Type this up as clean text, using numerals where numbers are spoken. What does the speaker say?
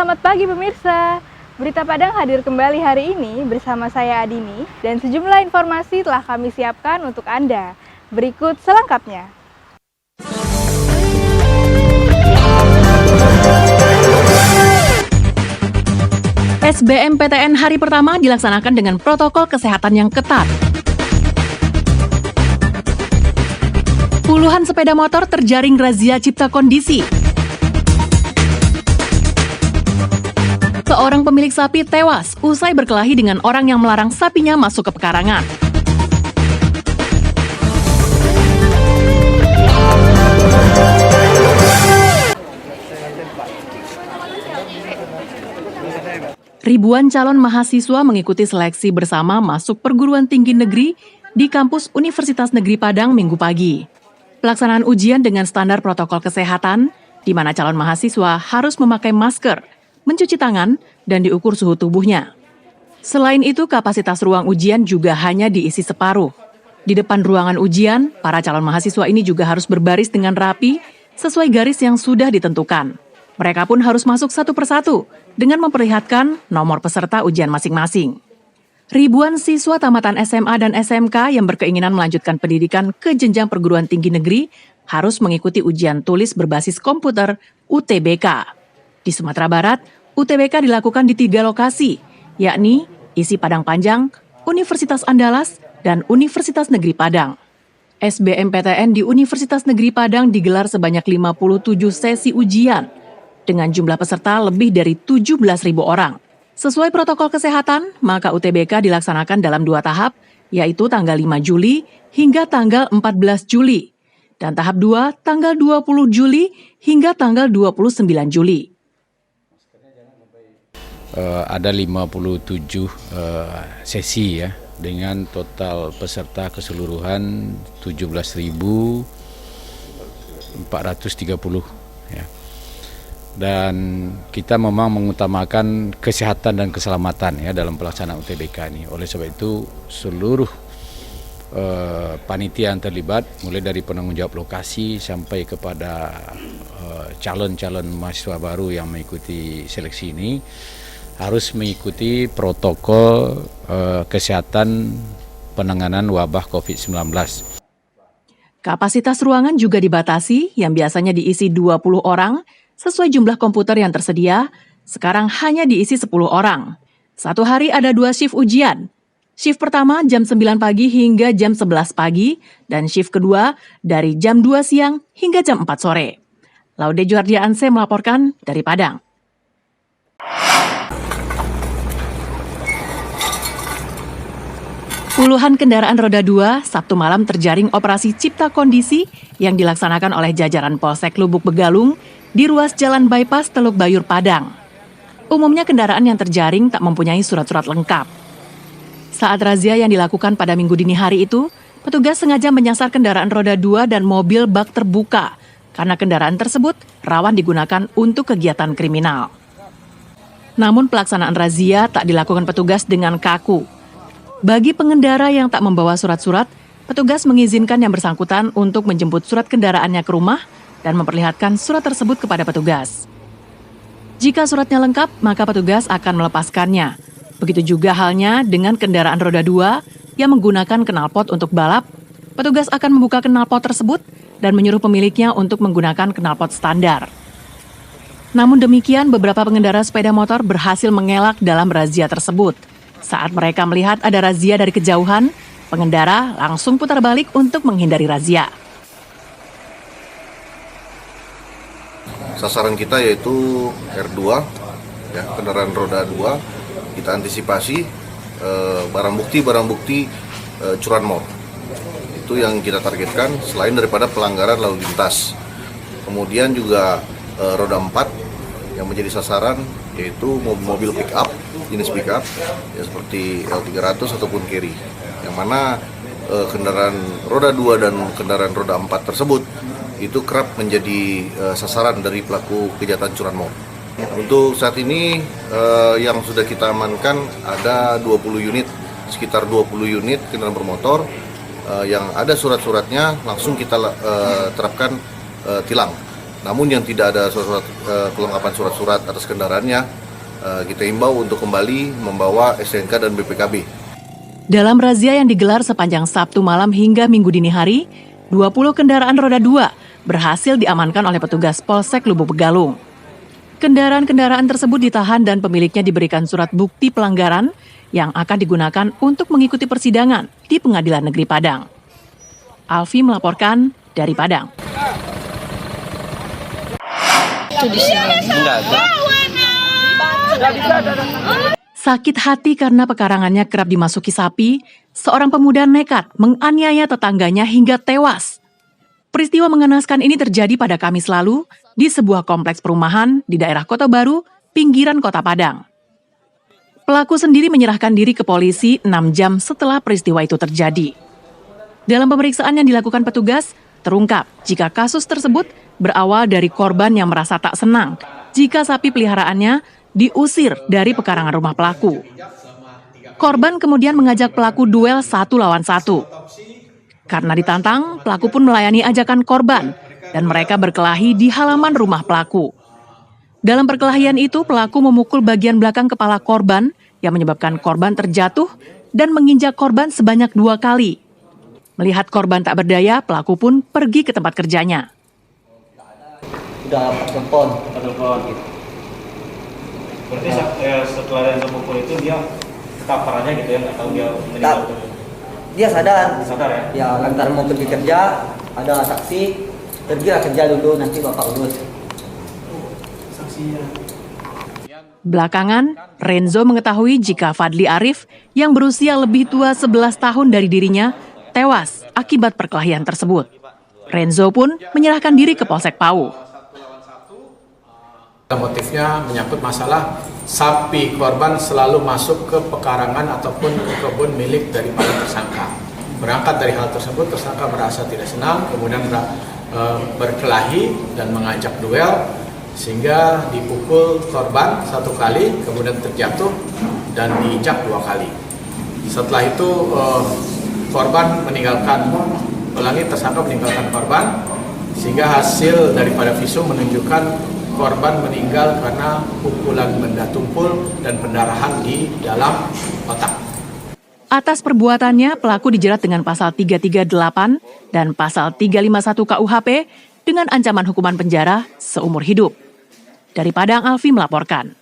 selamat pagi pemirsa. Berita Padang hadir kembali hari ini bersama saya Adini dan sejumlah informasi telah kami siapkan untuk Anda. Berikut selengkapnya. SBMPTN hari pertama dilaksanakan dengan protokol kesehatan yang ketat. Puluhan sepeda motor terjaring razia cipta kondisi. Seorang pemilik sapi tewas usai berkelahi dengan orang yang melarang sapinya masuk ke pekarangan. Ribuan calon mahasiswa mengikuti seleksi bersama masuk perguruan tinggi negeri di kampus Universitas Negeri Padang Minggu pagi. Pelaksanaan ujian dengan standar protokol kesehatan, di mana calon mahasiswa harus memakai masker, mencuci tangan, dan diukur suhu tubuhnya. Selain itu, kapasitas ruang ujian juga hanya diisi separuh. Di depan ruangan ujian, para calon mahasiswa ini juga harus berbaris dengan rapi sesuai garis yang sudah ditentukan. Mereka pun harus masuk satu persatu dengan memperlihatkan nomor peserta ujian masing-masing. Ribuan siswa tamatan SMA dan SMK yang berkeinginan melanjutkan pendidikan ke jenjang perguruan tinggi negeri harus mengikuti ujian tulis berbasis komputer UTBK. Di Sumatera Barat, UTBK dilakukan di 3 lokasi, yakni ISI Padang Panjang, Universitas Andalas, dan Universitas Negeri Padang. SBMPTN di Universitas Negeri Padang digelar sebanyak 57 sesi ujian, dengan jumlah peserta lebih dari 17.000 orang. Sesuai protokol kesehatan, maka UTBK dilaksanakan dalam 2 tahap, yaitu tanggal 5 Juli hingga tanggal 14 Juli, dan tahap 2 tanggal 20 Juli hingga tanggal 29 Juli. Ada 57 sesi ya, dengan total peserta keseluruhan 17.430 ya. Dan kita memang mengutamakan kesehatan dan keselamatan ya dalam pelaksanaan UTBK ini. Oleh sebab itu seluruh panitia yang terlibat, mulai dari penanggung jawab lokasi sampai kepada calon-calon mahasiswa baru yang mengikuti seleksi ini, harus mengikuti protokol kesehatan penanganan wabah COVID-19. Kapasitas ruangan juga dibatasi, yang biasanya diisi 20 orang, sesuai jumlah komputer yang tersedia, sekarang hanya diisi 10 orang. Satu hari ada 2 shift ujian. Shift pertama jam 9 pagi hingga jam 11 pagi, dan shift kedua dari jam 2 siang hingga jam 4 sore. Laude Juardianse melaporkan dari Padang. Puluhan kendaraan roda 2 Sabtu malam terjaring operasi cipta kondisi yang dilaksanakan oleh jajaran Polsek Lubuk Begalung di ruas Jalan Bypass Teluk Bayur Padang. Umumnya kendaraan yang terjaring tak mempunyai surat-surat lengkap. Saat razia yang dilakukan pada Minggu dini hari itu, petugas sengaja menyasar kendaraan roda 2 dan mobil bak terbuka karena kendaraan tersebut rawan digunakan untuk kegiatan kriminal. Namun pelaksanaan razia tak dilakukan petugas dengan kaku. Bagi pengendara yang tak membawa surat-surat, petugas mengizinkan yang bersangkutan untuk menjemput surat kendaraannya ke rumah dan memperlihatkan surat tersebut kepada petugas. Jika suratnya lengkap, maka petugas akan melepaskannya. Begitu juga halnya dengan kendaraan roda 2 yang menggunakan knalpot untuk balap, petugas akan membuka knalpot tersebut dan menyuruh pemiliknya untuk menggunakan knalpot standar. Namun demikian, beberapa pengendara sepeda motor berhasil mengelak dalam razia tersebut. Saat mereka melihat ada razia dari kejauhan, pengendara langsung putar balik untuk menghindari razia. Sasaran kita yaitu R2, ya, kendaraan roda 2. Kita antisipasi barang bukti curanmor. Itu yang kita targetkan selain daripada pelanggaran lalu lintas. Kemudian juga roda 4 yang menjadi sasaran yaitu mobil pick up, jenis pick up ya, seperti L300 ataupun carry, yang mana kendaraan roda 2 dan kendaraan roda 4 tersebut itu kerap menjadi sasaran dari pelaku kejahatan curanmor. Untuk saat ini yang sudah kita amankan ada 20 unit, sekitar 20 unit kendaraan bermotor yang ada surat-suratnya, langsung kita terapkan tilang Namun yang tidak ada kelengkapan surat-surat atas kendaraannya, kita imbau untuk kembali membawa STNK dan BPKB. Dalam razia yang digelar sepanjang Sabtu malam hingga Minggu dini hari, 20 kendaraan roda 2 berhasil diamankan oleh petugas Polsek Lubuk Begalung. Kendaraan-kendaraan tersebut ditahan dan pemiliknya diberikan surat bukti pelanggaran yang akan digunakan untuk mengikuti persidangan di Pengadilan Negeri Padang. Alfi melaporkan dari Padang. Sakit hati karena pekarangannya kerap dimasuki sapi, seorang pemuda nekat menganiaya tetangganya hingga tewas. Peristiwa mengenaskan ini terjadi pada Kamis lalu di sebuah kompleks perumahan di daerah Kota Baru, pinggiran Kota Padang. Pelaku sendiri menyerahkan diri ke polisi 6 jam setelah peristiwa itu terjadi. Dalam pemeriksaan yang dilakukan petugas, terungkap jika kasus tersebut berawal dari korban yang merasa tak senang jika sapi peliharaannya diusir dari pekarangan rumah pelaku. Korban kemudian mengajak pelaku duel 1 lawan 1. Karena ditantang, pelaku pun melayani ajakan korban dan mereka berkelahi di halaman rumah pelaku. Dalam perkelahian itu, pelaku memukul bagian belakang kepala korban yang menyebabkan korban terjatuh dan menginjak korban sebanyak 2 kali. Melihat korban tak berdaya, pelaku pun pergi ke tempat kerjanya. Udah telepon. Berarti setelah yang terpukul itu dia ketaparannya gitu ya, nggak tahu dia meninggal. Dia sadar. Sadar ya? Ya, lantaran mau pergi kerja, ada saksi, pergilah kerja dulu, nanti bapak urus. Belakangan, Renzo mengetahui jika Fadli Arif yang berusia lebih tua 11 tahun dari dirinya tewas akibat perkelahian tersebut. Renzo pun menyerahkan diri ke Polsek Pau. Motifnya menyangkut masalah sapi korban selalu masuk ke pekarangan ataupun ke kebun milik daripada tersangka. Berangkat dari hal tersebut, tersangka merasa tidak senang, kemudian berkelahi dan mengajak duel, sehingga dipukul korban 1 kali, kemudian terjatuh dan diinjak 2 kali. Setelah itu korban tersangka meninggalkan korban, sehingga hasil daripada visum menunjukkan korban meninggal karena pukulan benda tumpul dan pendarahan di dalam otak. Atas perbuatannya, pelaku dijerat dengan pasal 338 dan pasal 351 KUHP dengan ancaman hukuman penjara seumur hidup. Dari Padang, Alfi melaporkan.